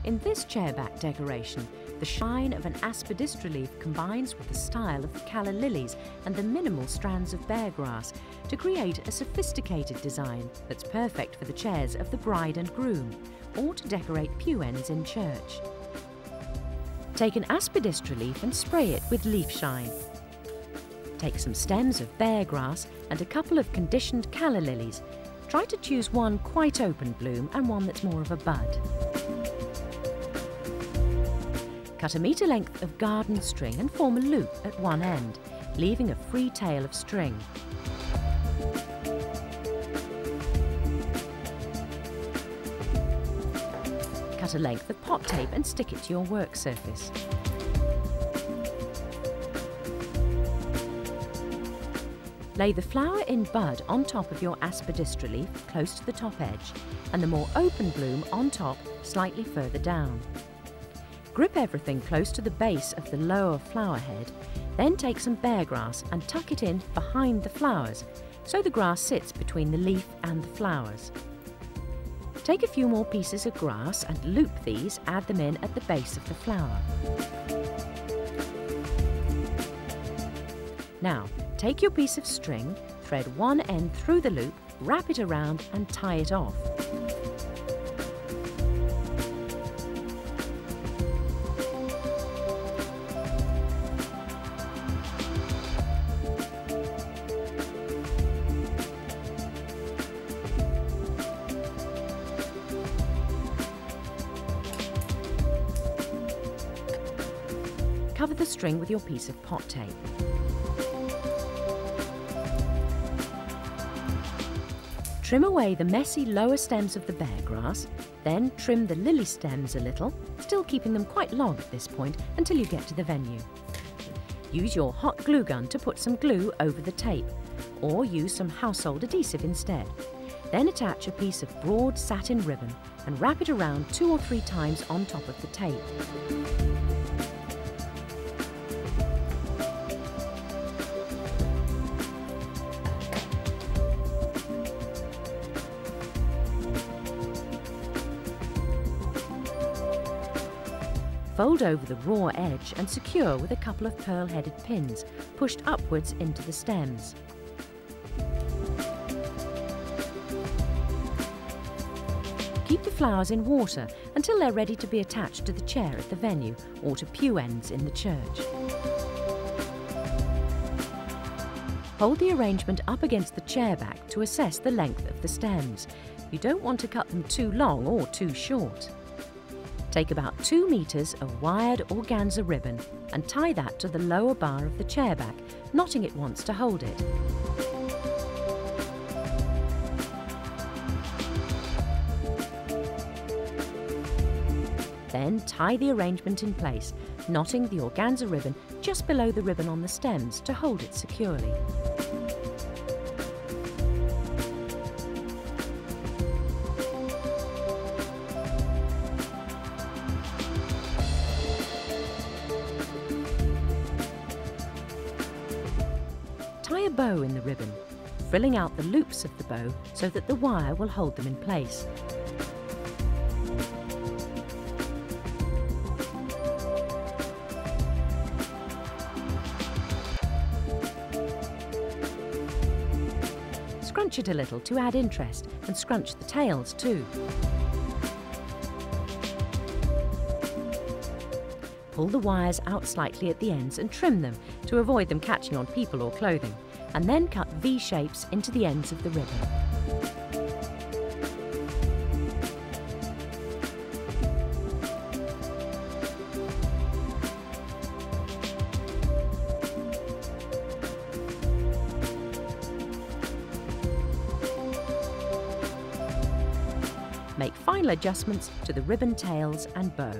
In this chairback decoration, the shine of an aspidistra leaf combines with the style of the Calla Lilies and the minimal strands of bear grass to create a sophisticated design that's perfect for the chairs of the bride and groom, or to decorate pew ends in church. Take an aspidistra leaf and spray it with leaf shine. Take some stems of bear grass and a couple of conditioned Calla Lilies. Try to choose one quite open bloom and one that's more of a bud. Cut a metre length of garden string and form a loop at one end, leaving a free tail of string. Cut a length of pot tape and stick it to your work surface. Lay the flower in bud on top of your aspidistra leaf close to the top edge, and the more open bloom on top slightly further down. Grip everything close to the base of the lower flower head, then take some bear grass and tuck it in behind the flowers, so the grass sits between the leaf and the flowers. Take a few more pieces of grass and loop these, add them in at the base of the flower. Now, take your piece of string, thread one end through the loop, wrap it around and tie it off. Cover the string with your piece of pot tape. Trim away the messy lower stems of the bear grass, then trim the lily stems a little, still keeping them quite long at this point until you get to the venue. Use your hot glue gun to put some glue over the tape, or use some household adhesive instead. Then attach a piece of broad satin ribbon and wrap it around 2 or 3 times on top of the tape. Fold over the raw edge and secure with a couple of pearl-headed pins, pushed upwards into the stems. Keep the flowers in water until they're ready to be attached to the chair at the venue or to pew ends in the church. Hold the arrangement up against the chair back to assess the length of the stems. You don't want to cut them too long or too short. Take about 2 meters of wired organza ribbon and tie that to the lower bar of the chair back, knotting it once to hold it. Then tie the arrangement in place, knotting the organza ribbon just below the ribbon on the stems to hold it securely. Tie a bow in the ribbon, frilling out the loops of the bow so that the wire will hold them in place. Scrunch it a little to add interest and scrunch the tails too. Pull the wires out slightly at the ends and trim them to avoid them catching on people or clothing, and then cut V shapes into the ends of the ribbon. Make final adjustments to the ribbon tails and bow.